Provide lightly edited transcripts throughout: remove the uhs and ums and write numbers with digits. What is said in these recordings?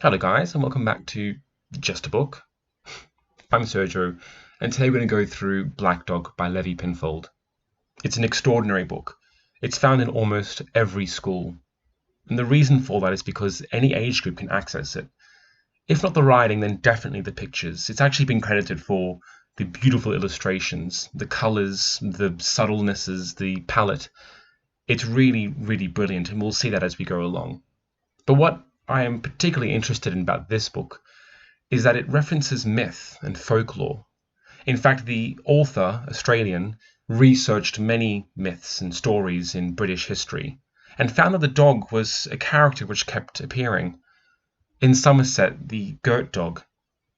Hello guys, and welcome back to Just a Book. I'm Sergio, and today we're going to go through Black Dog by Levi Pinfold. It's an extraordinary book. It's found in almost every school, and the reason for that is because any age group can access it. If not the writing, then definitely the pictures. It's actually been credited for the beautiful illustrations, the colours, the subtlenesses, the palette. It's really, really brilliant, and we'll see that as we go along. But what I am particularly interested in about this book is that it references myth and folklore. In fact, the author, Australian, researched many myths and stories in British history and found that the dog was a character which kept appearing. In Somerset, the Girt dog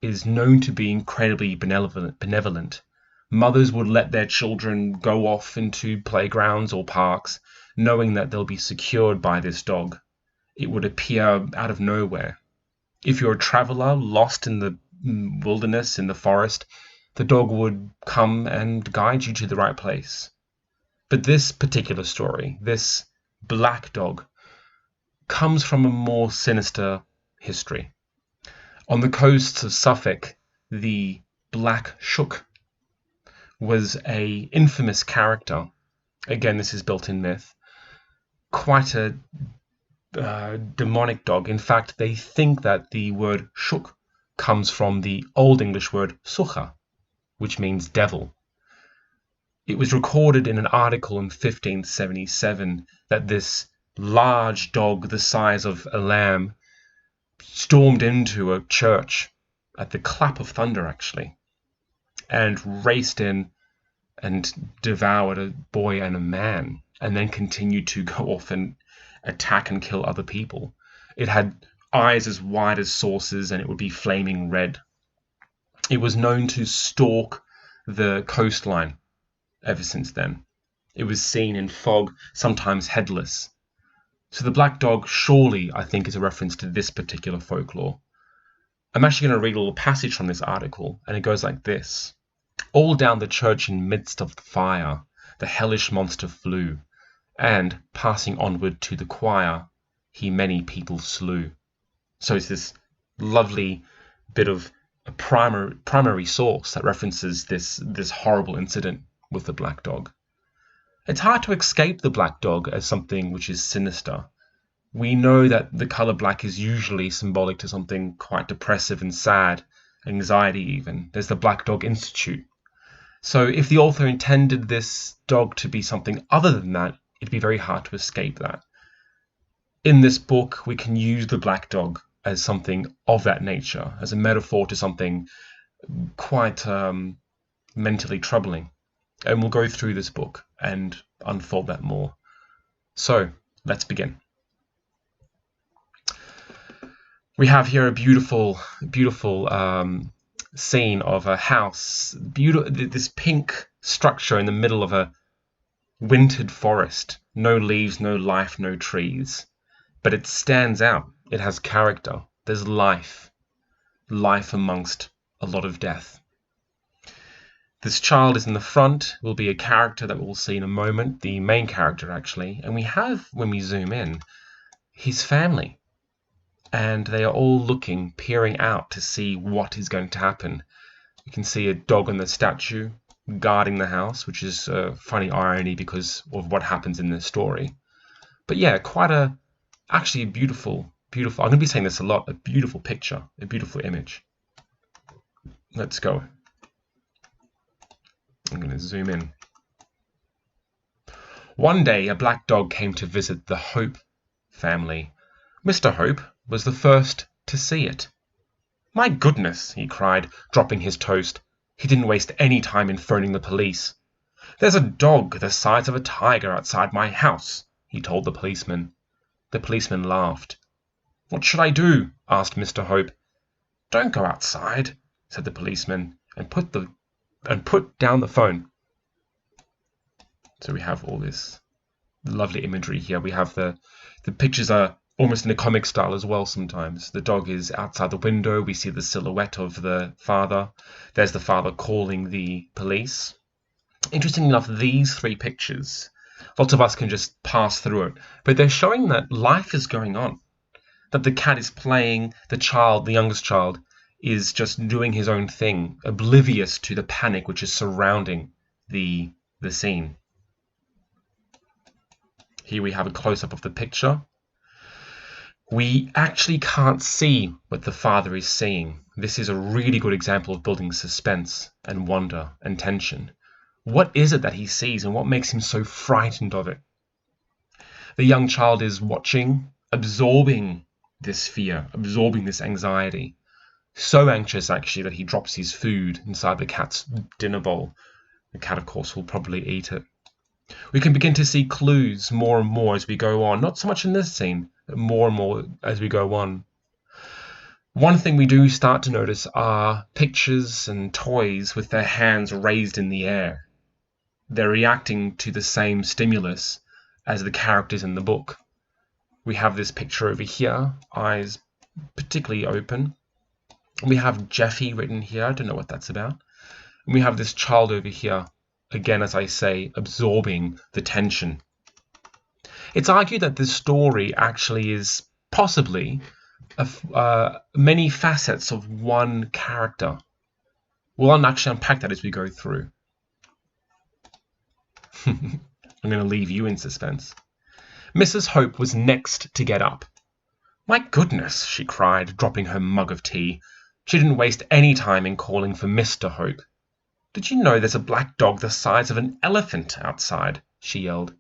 is known to be incredibly benevolent. Mothers would let their children go off into playgrounds or parks, knowing that they'll be secured by this dog. It would appear out of nowhere. If you're a traveler lost in the wilderness, in the forest, the dog would come and guide you to the right place. But this particular story, this black dog, comes from a more sinister history. On the coasts of Suffolk, the Black Shook was an infamous character. Again, this is built in myth. Quite a demonic dog. In fact, they think that the word shook comes from the Old English word sucha, which means devil. It was recorded in an article in 1577 that this large dog, the size of a lamb, stormed into a church at the clap of thunder, actually, and raced in and devoured a boy and a man, and then continued to go off and attack and kill other people. It had eyes as wide as saucers, and it would be flaming red. It was known to stalk the coastline ever since then. It was seen in fog, sometimes headless. So the black dog surely, I think, is a reference to this particular folklore. I'm actually going to read a little passage from this article, and it goes like this. All down the church in midst of the fire, the hellish monster flew, and, passing onward to the choir, he many people slew. So it's this lovely bit of a primary source that references this horrible incident with the black dog. It's hard to escape the black dog as something which is sinister. We know that the color black is usually symbolic to something quite depressive and sad, anxiety even. There's the Black Dog Institute. So if the author intended this dog to be something other than that, it'd be very hard to escape that. In this book, we can use the black dog as something of that nature, as a metaphor to something quite mentally troubling. And we'll go through this book and unfold that more. So, let's begin. We have here a beautiful scene of a house, this pink structure in the middle of a wintered forest. No leaves, no life, no trees. But it stands out. It has character. There's life. Life amongst a lot of death. This child is in the front, will be a character that we'll see in a moment, the main character actually. And we have, when we zoom in, his family. And they are all looking, peering out to see what is going to happen. You can see a dog on the statue guarding the house, which is a funny irony because of what happens in this story. But yeah, actually a beautiful, I'm going to be saying this a lot, a beautiful picture, a beautiful image. Let's go. I'm going to zoom in. One day, a black dog came to visit the Hope family. Mr. Hope was the first to see it. My goodness, he cried, dropping his toast. He didn't waste any time in phoning the police. There's a dog the size of a tiger outside my house, he told the policeman. The policeman laughed. What should I do? Asked Mr. Hope. Don't go outside, said the policeman, and put down the phone. So we have all this lovely imagery here. We have the pictures are almost in a comic style as well sometimes. The dog is outside the window. We see the silhouette of the father. There's the father calling the police. Interestingly enough, these three pictures, lots of us can just pass through it, but they're showing that life is going on. that the cat is playing, the youngest child, is just doing his own thing, oblivious to the panic which is surrounding the scene. Here we have a close-up of the picture. We actually can't see what the father is seeing. This is a really good example of building suspense and wonder and tension. What is it that he sees, and what makes him so frightened of it? The young child is watching, absorbing this fear, absorbing this anxiety. So anxious, actually, that he drops his food inside the cat's dinner bowl. The cat, of course, will probably eat it. We can begin to see clues more and more as we go on. Not so much in this scene, but more and more as we go on. One thing we do start to notice are pictures and toys with their hands raised in the air. They're reacting to the same stimulus as the characters in the book. We have this picture over here, eyes particularly open. We have Jeffy written here, I don't know what that's about. And we have this child over here, again, as I say, absorbing the tension. It's argued that this story actually is possibly many facets of one character. We'll actually unpack that as we go through. I'm going to leave you in suspense. Mrs. Hope was next to get up. "My goodness," she cried, dropping her mug of tea. She didn't waste any time in calling for Mr. Hope. "Did you know there's a black dog the size of an elephant outside?" she yelled.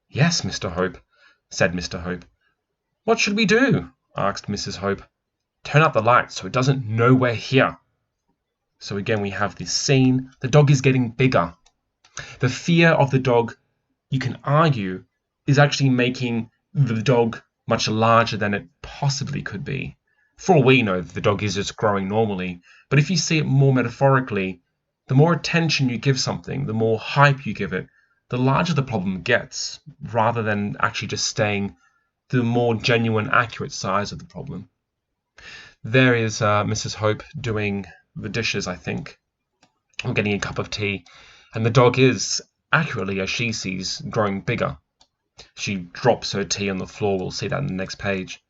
"Yes, Mr. Hope," said Mr. Hope. "What should we do?" asked Mrs. Hope. "Turn out the lights so it doesn't know we're here." So again we have this scene. The dog is getting bigger. The fear of the dog, you can argue, is actually making the dog much larger than it possibly could be. For all we know, the dog is just growing normally. But if you see it more metaphorically, the more attention you give something, the more hype you give it, the larger the problem gets, rather than actually just staying the more genuine, accurate size of the problem. There is Mrs. Hope doing the dishes, I think. I'm getting a cup of tea. And the dog is, accurately as she sees, growing bigger. She drops her tea on the floor. We'll see that in the next page.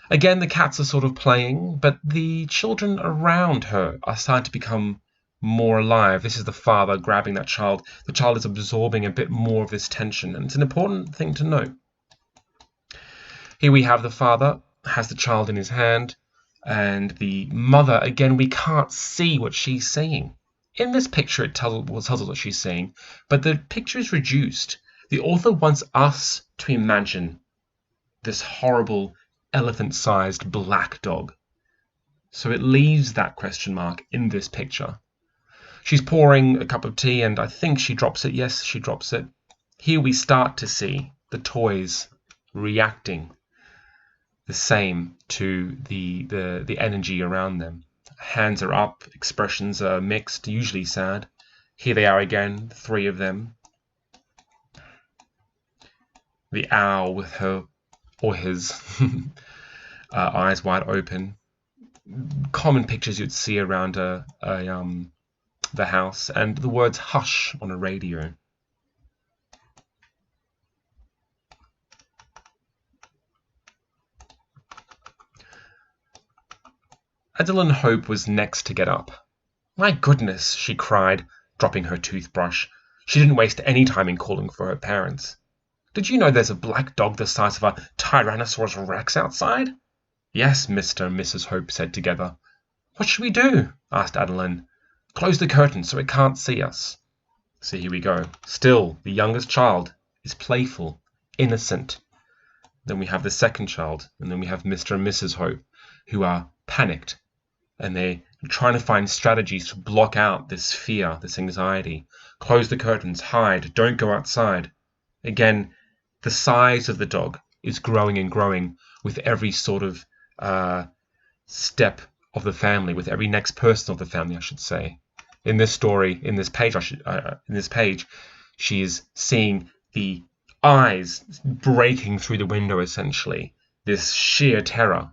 Again, the cats are sort of playing, but the children around her are starting to become more alive. This is the father grabbing that child. The child is absorbing a bit more of this tension, and it's an important thing to note. Here we have the father, has the child in his hand, and the mother, again, we can't see what she's seeing. In this picture, it tells us what she's seeing, but the picture is reduced. The author wants us to imagine this horrible elephant-sized black dog. So it leaves that question mark in this picture. She's pouring a cup of tea, and I think she drops it. Yes, she drops it. Here we start to see the toys reacting the same to the energy around them. Hands are up, expressions are mixed, usually sad. Here they are again, three of them. The owl with her or his eyes wide open. Common pictures you'd see around the house, and the words "hush" on a radio. Adeline Hope was next to get up. "My goodness," she cried, dropping her toothbrush. She didn't waste any time in calling for her parents. "Did you know there's a black dog the size of a Tyrannosaurus Rex outside?" "Yes," Mr. and Mrs. Hope said together. "What should we do?" asked Adeline. "Close the curtain so it can't see us." So here we go. Still, the youngest child is playful, innocent. Then we have the second child, and then we have Mr. and Mrs. Hope, who are panicked, and they're trying to find strategies to block out this fear, this anxiety. Close the curtains, hide, don't go outside. Again, the size of the dog is growing and growing with every sort of step of the family, with every next person of the family, I should say. In this story, in this page, she is seeing the eyes breaking through the window, essentially. This sheer terror.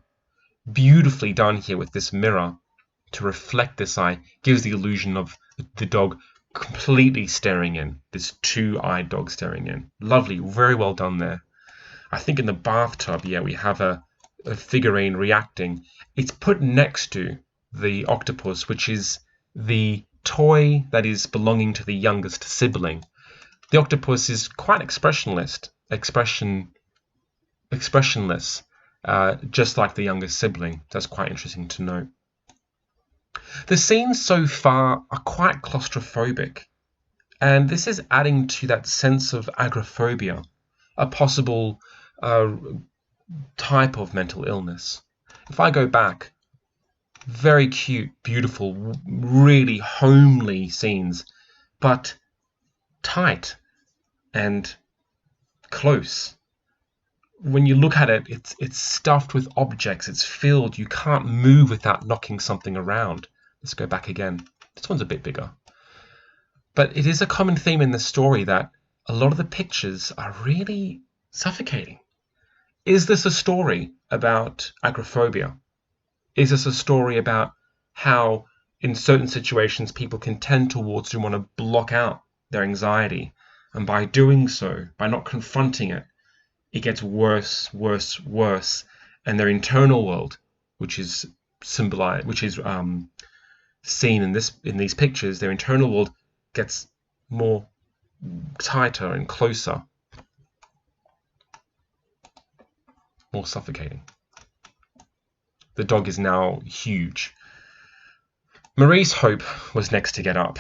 Beautifully done here with this mirror to reflect this eye, gives the illusion of the dog completely staring in, this two-eyed dog staring in. Lovely, very well done there. I think in the bathtub, yeah, we have figurine reacting, it's put next to the octopus, which is the toy that is belonging to the youngest sibling. The octopus is quite expressionless, just like the youngest sibling. That's quite interesting to note. The scenes so far are quite claustrophobic, and this is adding to that sense of agoraphobia, a possible type of mental illness. If I go back, very cute, beautiful, really homely scenes, but tight and close. When you look at it, it's stuffed with objects, it's filled, you can't move without knocking something around. Let's go back again. This one's a bit bigger. But it is a common theme in the story that a lot of the pictures are really suffocating. Is this a story about agoraphobia? Is this a story about how in certain situations people can tend towards and want to block out their anxiety, and by doing so, by not confronting it, it gets worse, worse, worse, and their internal world, which is symbolized, which is seen in these pictures, their internal world gets more tighter and closer, more suffocating. The dog is now huge. Maurice Hope was next to get up.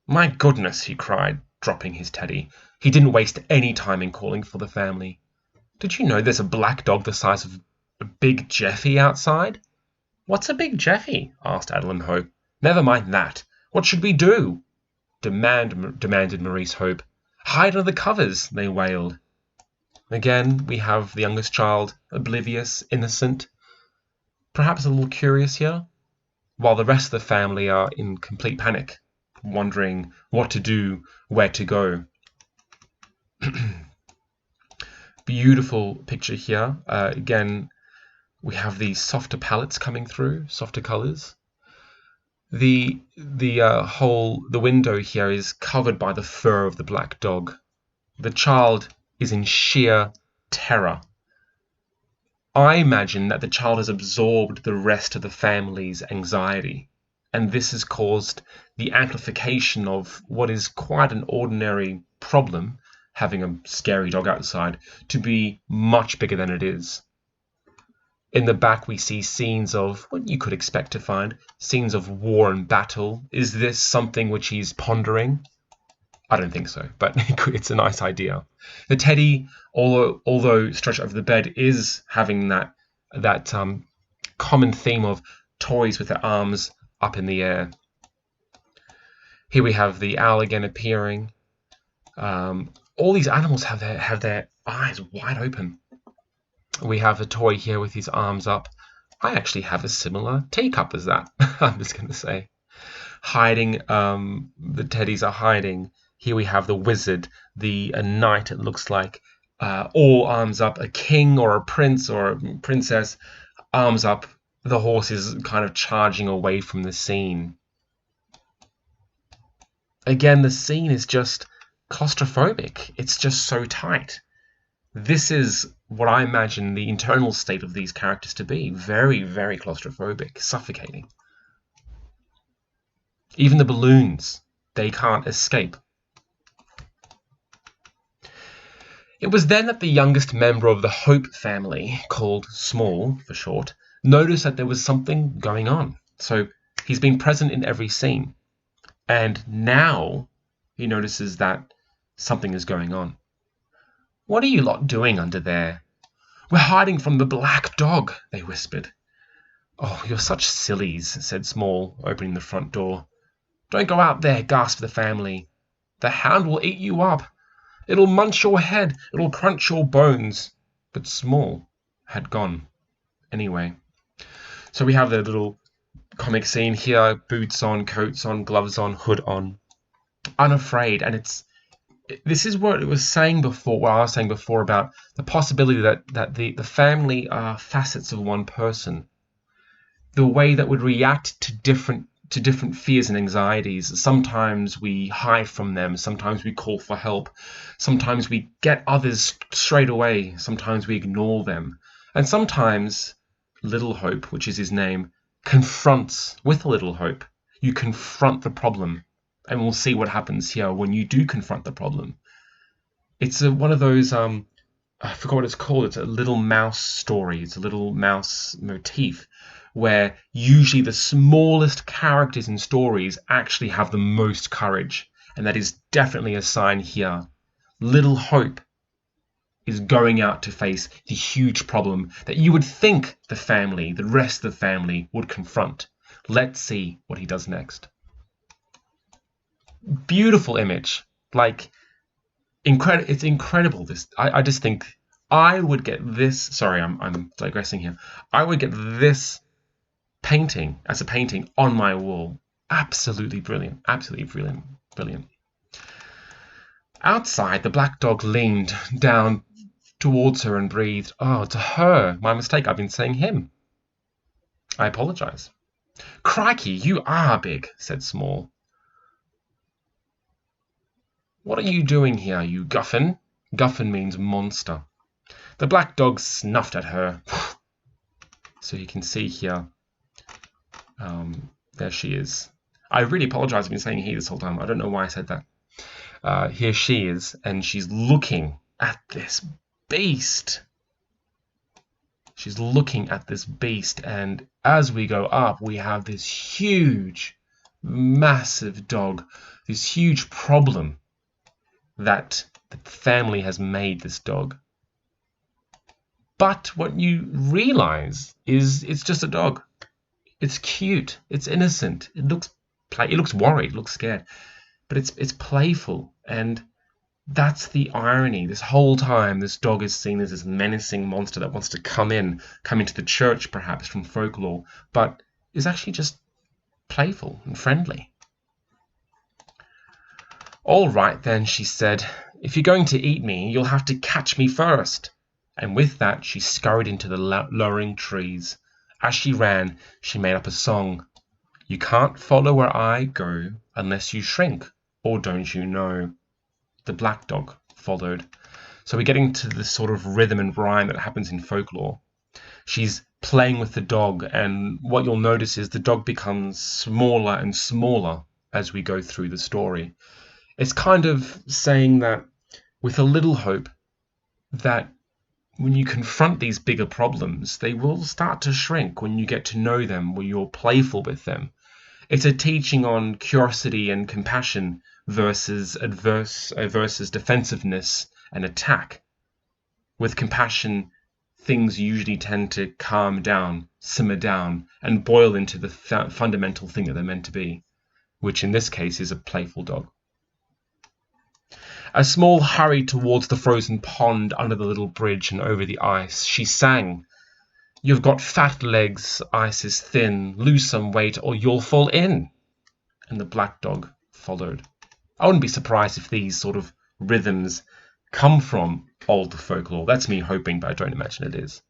"My goodness," he cried, dropping his teddy. He didn't waste any time in calling for the family. "Did you know there's a black dog the size of a Big Jeffy outside?" "What's a Big Jeffy?" asked Adeline Hope. "Never mind that. What should we do?" demanded Maurice Hope. "Hide under the covers," they wailed. Again, we have the youngest child, oblivious, innocent, perhaps a little curious here, while the rest of the family are in complete panic, wondering what to do, where to go. Beautiful picture here. Again, we have these softer palettes coming through, softer colors. The window here is covered by the fur of the black dog. The child is in sheer terror. I imagine that the child has absorbed the rest of the family's anxiety, and this has caused the amplification of what is quite an ordinary problem, having a scary dog outside, to be much bigger than it is. In the back we see scenes of what you could expect to find, scenes of war and battle. Is this something which he's pondering? I don't think so, but it's a nice idea. The teddy, although stretched over the bed, is having that common theme of toys with their arms up in the air. Here we have the owl again appearing. All these animals have their eyes wide open. We have a toy here with his arms up. I actually have a similar teacup as that. I'm just going to say. Hiding, the teddies are hiding. Here we have the wizard, a knight, it looks like, all arms up, a king or a prince or a princess, arms up. The horse is kind of charging away from the scene. Again, the scene is just claustrophobic. It's just so tight. This is what I imagine the internal state of these characters to be. Very, very claustrophobic, suffocating. Even the balloons, they can't escape. It was then that the youngest member of the Hope family, called Small for short, noticed that there was something going on. So he's been present in every scene. And now he notices that something is going on. "What are you lot doing under there?" "We're hiding from the black dog," they whispered. "Oh, you're such sillies," said Small, opening the front door. "Don't go out there," gasped the family. "The hound will eat you up. It'll munch your head. It'll crunch your bones." But Small had gone anyway. So we have the little comic scene here. Boots on, coats on, gloves on, hood on. Unafraid. And this is what it was saying before, what I was saying before about the possibility that the family are facets of one person. The way that would react to different fears and anxieties. Sometimes we hide from them, sometimes we call for help, sometimes we get others straight away, sometimes we ignore them. And sometimes Little Hope, which is his name, confronts with Little Hope. You confront the problem. And we'll see what happens here when you do confront the problem. It's one of those, I forgot what it's called. It's a little mouse story. It's a little mouse motif where usually the smallest characters in stories actually have the most courage. And that is definitely a sign here. Little Hope is going out to face the huge problem that you would think the family, the rest of the family, would confront. Let's see what he does next. Beautiful image. Like, it's incredible. I just think I would get this. Sorry, I'm digressing here. I would get this painting as a painting on my wall. Absolutely brilliant. Absolutely brilliant. Brilliant. Outside, the black dog leaned down towards her and breathed. Oh, to her. My mistake. I've been saying him. I apologize. Crikey, you are big, said Small. What are you doing here, you guffin? Guffin means monster. The black dog snuffed at her. So you can see here. There she is. I really apologize. I've been saying he this whole time. I don't know why I said that. Here she is, and she's looking at this beast. She's looking at this beast, and as we go up, we have this huge, massive dog, this huge problem that the family has made this dog. But what you realize is it's just a dog. It's cute. It's innocent. It looks worried. It looks scared. But it's playful, and that's the irony. This whole time, this dog is seen as this menacing monster that wants to come into the church, perhaps from folklore, but is actually just playful and friendly. All right then, she said. If you're going to eat me, you'll have to catch me first. And with that, she scurried into the lowering trees. As she ran, she made up a song. You can't follow where I go unless you shrink, or don't you know? The black dog followed. So we're getting to this sort of rhythm and rhyme that happens in folklore. She's playing with the dog, and what you'll notice is the dog becomes smaller and smaller as we go through the story. It's kind of saying that with a little hope that when you confront these bigger problems, they will start to shrink when you get to know them, when you're playful with them. It's a teaching on curiosity and compassion versus defensiveness and attack. With compassion, things usually tend to calm down, simmer down, and boil into the fundamental thing that they're meant to be, which in this case is a playful dog. As Small hurried towards the frozen pond under the little bridge and over the ice, she sang, You've got fat legs, ice is thin, lose some weight or you'll fall in. And the black dog followed. I wouldn't be surprised if these sort of rhythms come from old folklore. That's me hoping, but I don't imagine it is.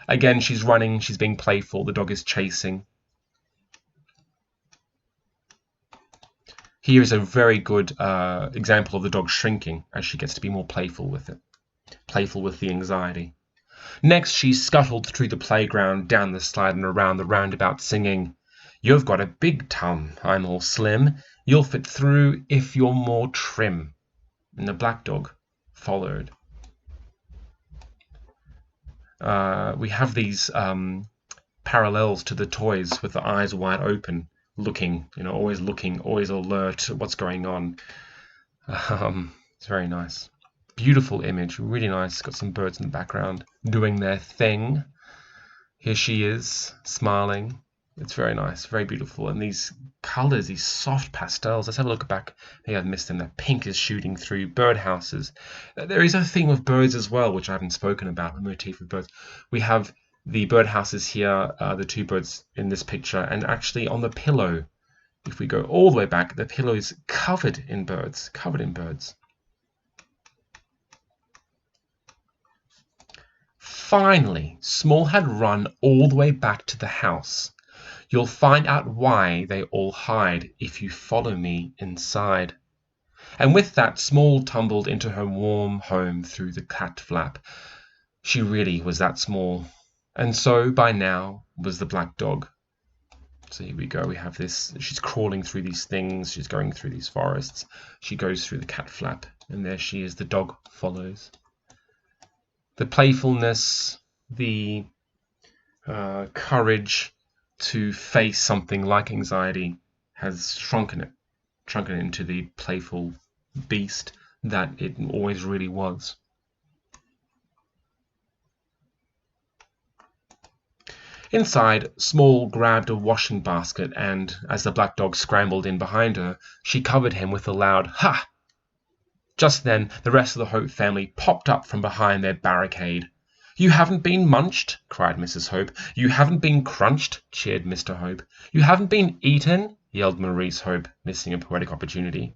Again, she's running, she's being playful, the dog is chasing. Here is a very good example of the dog shrinking as she gets to be more playful with it. Playful with the anxiety. Next, she scuttled through the playground, down the slide and around the roundabout singing, You've got a big tum, I'm all slim. You'll fit through if you're more trim. And the black dog followed. We have these parallels to the toys with the eyes wide open. Looking, always looking, always alert, what's going on. It's very nice. Beautiful image, really nice. Got some birds in the background doing their thing. Here she is, smiling. It's very nice, very beautiful. And these colors, these soft pastels. Let's have a look back. Maybe I've missed them. That pink is shooting through. Birdhouses. There is a theme of birds as well, which I haven't spoken about, the motif of birds. We have the birdhouses here, the two birds in this picture, and actually on the pillow, if we go all the way back, the pillow is covered in birds. Finally, Small had run all the way back to the house. You'll find out why they all hide if you follow me inside. And with that, Small tumbled into her warm home through the cat flap. She really was that small. And so by now was the black dog. So here we go, we have this, she's crawling through these things, she's going through these forests, she goes through the cat flap, and there she is, the dog follows. The playfulness, the courage to face something like anxiety has shrunken it into the playful beast that it always really was. Inside, Small grabbed a washing basket and, as the black dog scrambled in behind her, she covered him with a loud "Ha!" Just then, the rest of the Hope family popped up from behind their barricade. "You haven't been munched?" cried Mrs. Hope. "You haven't been crunched?" cheered Mr. Hope. "You haven't been eaten?" yelled Maurice Hope, missing a poetic opportunity.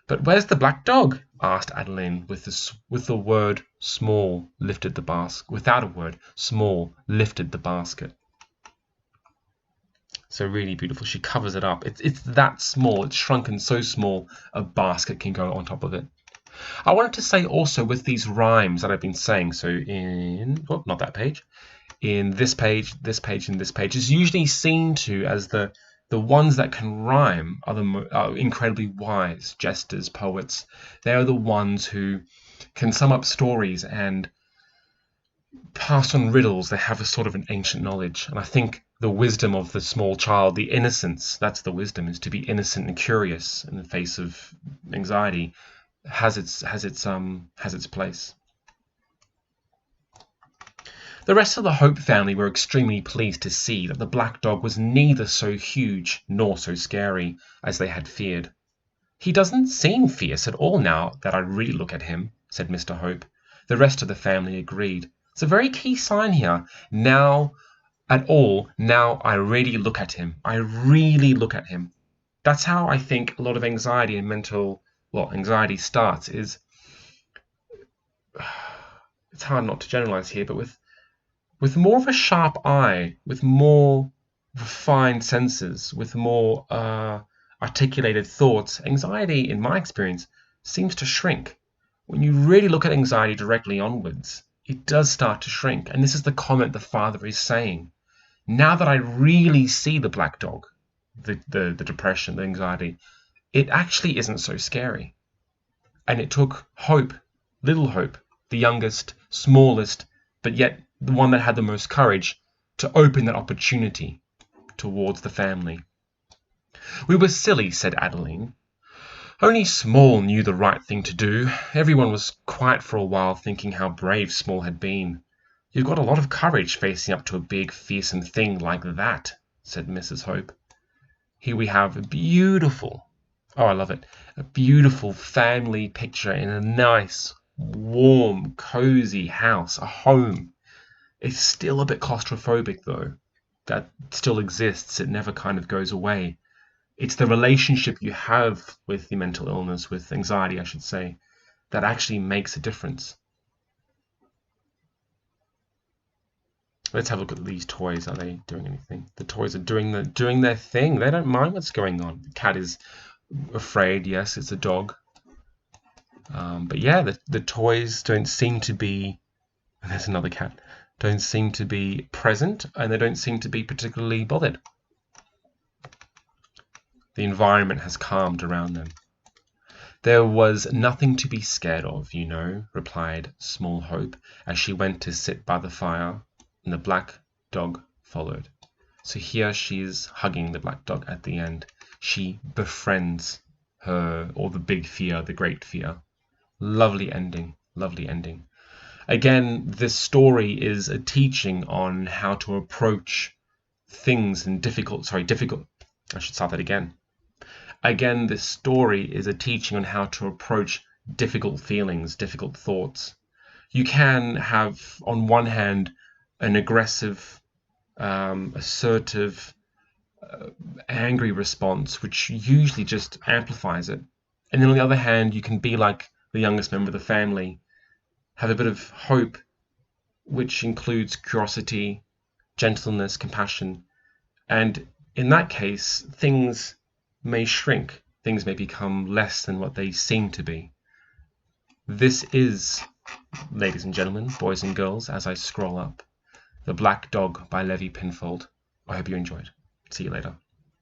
"But where's the black dog?" asked Adeline, with the word "small" lifted the basket. Without a word, "small" lifted the basket. So really beautiful. She covers it up. It's that small. It's shrunken so small a basket can go on top of it. I wanted to say also with these rhymes that I've been saying, so in, oh, not that page, in this page, this page, and this page, is usually seen to as the ones that can rhyme are incredibly wise jesters, poets. They are the ones who can sum up stories and pass on riddles. They have a sort of an ancient knowledge, and I think the wisdom of the small child, the innocence, that's the wisdom, is to be innocent and curious in the face of anxiety, has its place. The rest of the Hope family were extremely pleased to see that the black dog was neither so huge nor so scary as they had feared. "He doesn't seem fierce at all now that I really look at him," said Mr. Hope. The rest of the family agreed. It's a very key sign here. Now I really look at him. I really look at him. That's how I think a lot of anxiety and anxiety starts. It's hard not to generalize here, but with more of a sharp eye, with more refined senses, with more articulated thoughts, anxiety, in my experience, seems to shrink. When you really look at anxiety directly onwards, it does start to shrink. And this is the comment the father is saying. Now that I really see the black dog, the depression, the anxiety, it actually isn't so scary. And it took Hope, little Hope, the youngest, smallest, but yet the one that had the most courage, to open that opportunity towards the family. "We were silly," said Adeline. "Only Small knew the right thing to do. Everyone was quiet for a while, thinking how brave Small had been. You've got a lot of courage facing up to a big, fearsome thing like that," said Mrs. Hope. Here we have a beautiful, I love it, a beautiful family picture in a nice, warm, cozy house, a home. It's still a bit claustrophobic though. That still exists. It never kind of goes away. It's the relationship you have with the mental illness, with anxiety, I should say, that actually makes a difference. Let's have a look at these toys. Are they doing anything? The toys are doing their thing. They don't mind what's going on. The cat is afraid. Yes, it's a dog. But yeah, the toys don't seem to be. And there's another cat. Don't seem to be present, and they don't seem to be particularly bothered. The environment has calmed around them. "There was nothing to be scared of, you know," replied Small Hope, as she went to sit by the fire, and the black dog followed. So here she is hugging the black dog at the end. She befriends her, or the big fear, the great fear. Lovely ending, lovely ending. Again, this story is a teaching on how to approach things in difficult, I should start that again. Again, this story is a teaching on how to approach difficult feelings, difficult thoughts. You can have, on one hand, an aggressive, assertive, angry response, which usually just amplifies it. And then on the other hand, you can be like the youngest member of the family, have a bit of hope, which includes curiosity, gentleness, compassion. And in that case, things may shrink. Things may become less than what they seem to be. This is ladies and gentlemen, boys and girls, as I scroll up. The Black Dog by Levi Pinfold. I hope you enjoyed. See you later.